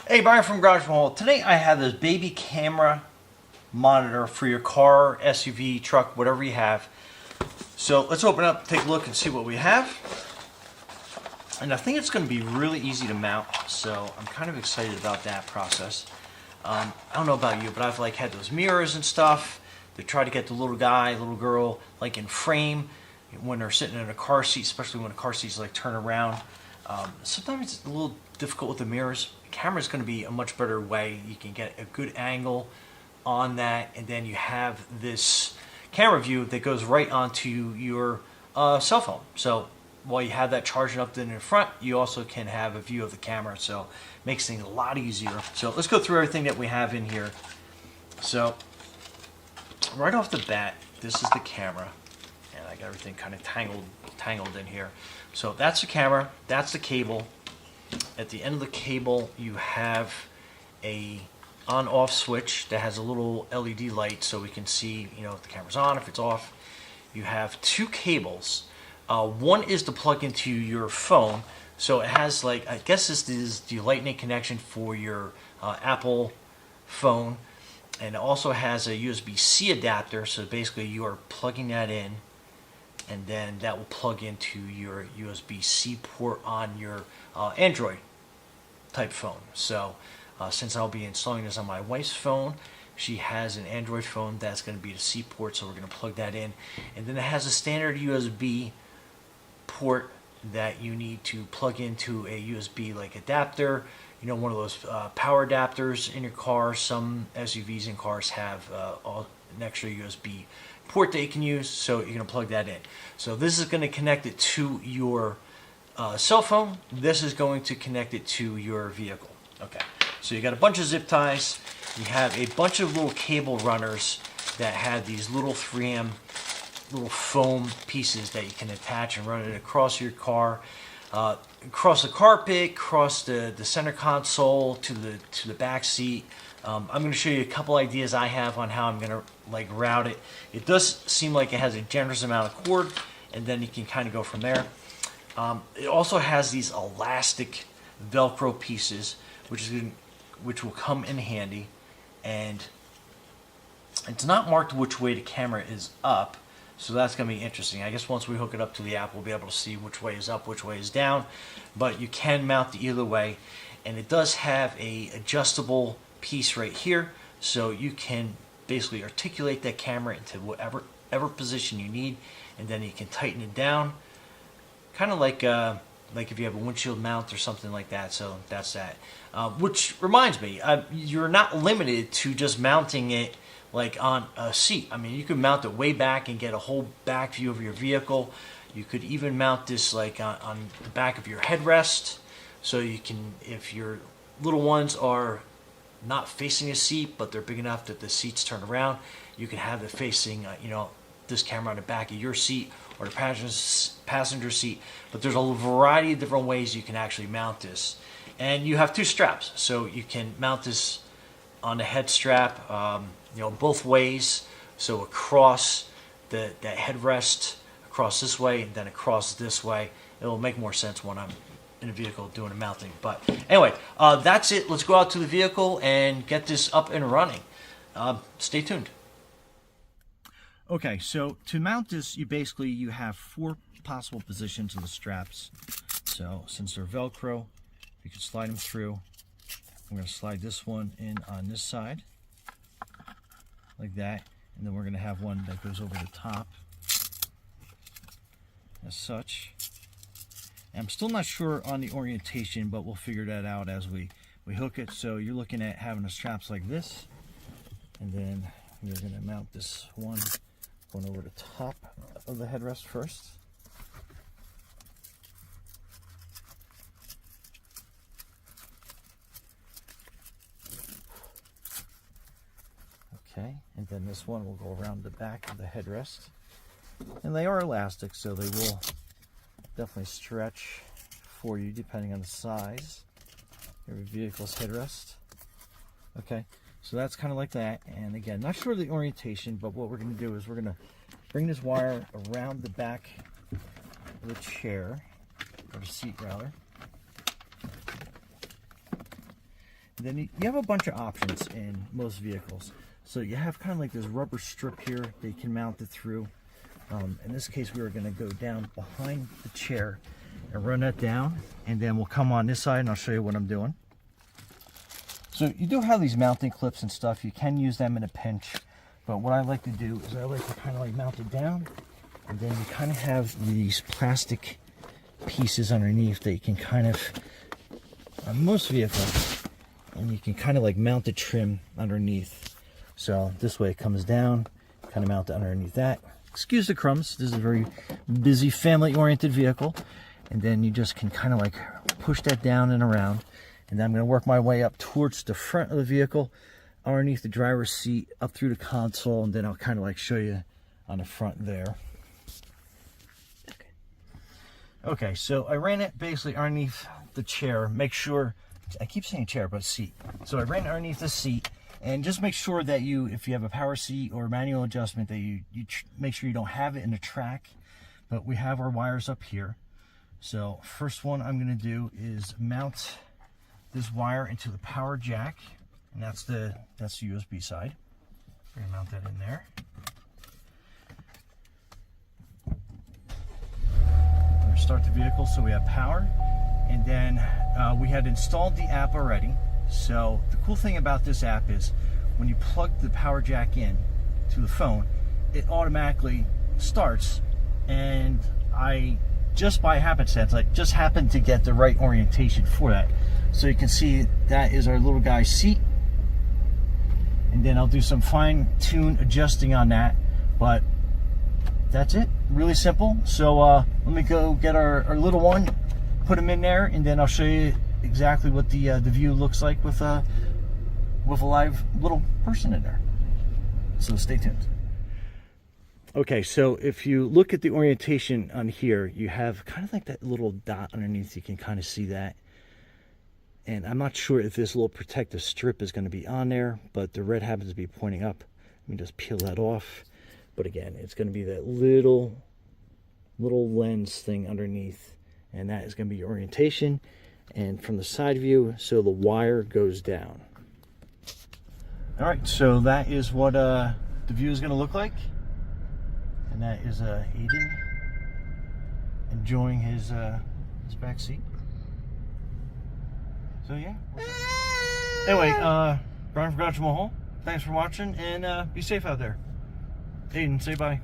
Hey, Brian from Garage Hall. Today I have this baby camera monitor for your car, SUV, truck, whatever you have. So let's open up, take a look, and see what we have. And I think it's going to be really easy to mount, so I'm kind of excited about that process. I don't know about you, but I've had those mirrors and stuff. They try to get the little guy, little girl, in frame when they're sitting in a car seat, especially when a car seat's turn around. Sometimes it's a little difficult with the mirrors. The camera's going to be a much better way. You can get a good angle on that, and then you have this camera view that goes right onto your cell phone. So while you have that charging up in the front, you also can have a view of the camera, so it makes things a lot easier. So let's go through everything that we have in here. So right off the bat, this is the camera, and I got everything kind of tangled in here. So that's the camera, that's the cable. At the end of the cable, you have a on-off switch that has a little LED light so we can see, if the camera's on, if it's off. You have two cables. One is to plug into your phone, so it has I guess this is the Lightning connection for your Apple phone, and it also has a USB-C adapter, so basically you are plugging that in, and then that will plug into your USB-C port on your Android type phone. So since I'll be installing this on my wife's phone, she has an Android phone that's going to be the C port, so we're going to plug that in. And then it has a standard USB port that you need to plug into a USB adapter, one of those power adapters in your car. Some SUVs and cars have an extra USB port that you can use, so you're going to plug that in. So this is going to connect it to your cell phone. This is going to connect it to your vehicle. Okay, so you got a bunch of zip ties. You have a bunch of little cable runners that have these little 3M little foam pieces that you can attach and run it across your car, across the carpet, across the center console to the back seat. I'm going to show you a couple ideas I have on how I'm going to route it. It does seem like it has a generous amount of cord, and then you can kind of go from there. It also has these elastic Velcro pieces, which will come in handy, and it's not marked which way the camera is up, so that's going to be interesting. I guess once we hook it up to the app, we'll be able to see which way is up, which way is down, but you can mount it either way, and it does have a adjustable piece right here, so you can basically articulate that camera into whatever position you need, and then you can tighten it down, kind of like if you have a windshield mount or something like that. So that's that. Which reminds me, you're not limited to just mounting it on a seat. I mean, you can mount it way back and get a whole back view of your vehicle. You could even mount this on the back of your headrest, so you can, if your little ones are not facing a seat but they're big enough that the seats turn around, you can have it facing this camera on the back of your seat or the passenger seat. But there's a variety of different ways you can actually mount this, and you have two straps, so you can mount this on the head strap both ways, so across that headrest, across this way, and then across this way. It will make more sense when I'm in a vehicle doing a mounting. But anyway, that's it. Let's go out to the vehicle and get this up and running. Stay tuned. Okay, so to mount this, you have four possible positions of the straps. So since they're Velcro, you can slide them through. I'm going to slide this one in on this side, like that, and then we're going to have one that goes over the top, as such. And I'm still not sure on the orientation, but we'll figure that out as we hook it. So you're looking at having the straps like this, and then you're going to mount this one going over the top of the headrest first. Okay, and then this one will go around the back of the headrest. And they are elastic, so they will definitely stretch for you depending on the size of your vehicle's headrest. Okay, so that's kind of like that. And again, not sure of the orientation, but what we're going to do is we're going to bring this wire around the back of the chair, or the seat rather. Then you have a bunch of options in most vehicles. So you have kind of like this rubber strip here that you can mount it through. In this case, we are going to go down behind the chair and run that down, and then we'll come on this side and I'll show you what I'm doing. So you do have these mounting clips and stuff. You can use them in a pinch, but what I like to do is I like to kind of like mount it down, and then you kind of have these plastic pieces underneath that you can kind of, on most vehicles, and you can kind of like mount the trim underneath. So this way it comes down, kind of mount it underneath that. Excuse the crumbs, this is a very busy family-oriented vehicle. And then you just can kind of like push that down and around. And then I'm going to work my way up towards the front of the vehicle, underneath the driver's seat, up through the console, and then I'll kind of like show you on the front there. Okay, so I ran it basically underneath the chair. Make sure, I keep saying chair, but seat. So I ran it underneath the seat, and just make sure that you, if you have a power seat or manual adjustment, that you make sure you don't have it in the track. But we have our wires up here. So first one I'm going to do is mount this wire into the power jack, and that's the USB side. We're going to mount that in there. We're going to start the vehicle so we have power, and then we had installed the app already. So the cool thing about this app is when you plug the power jack in to the phone, it automatically starts, and I just by happenstance, I just happened to get the right orientation for that. So you can see that is our little guy's seat. And then I'll do some fine-tune adjusting on that. But that's it. Really simple. So let me go get our little one, put him in there, and then I'll show you exactly what the view looks like with a live little person in there. So stay tuned. Okay, so if you look at the orientation on here, you have kind of like that little dot underneath. You can kind of see that. And I'm not sure if this little protective strip is going to be on there, but the red happens to be pointing up. Let me just peel that off. But again, it's going to be that little lens thing underneath, and that is going to be your orientation. And from the side view, so the wire goes down. All right, so that is what the view is going to look like. And that is Aiden enjoying his back seat. So yeah. Anyway, Brian from Gotcha Mahal. Thanks for watching, and be safe out there. Aiden, say bye.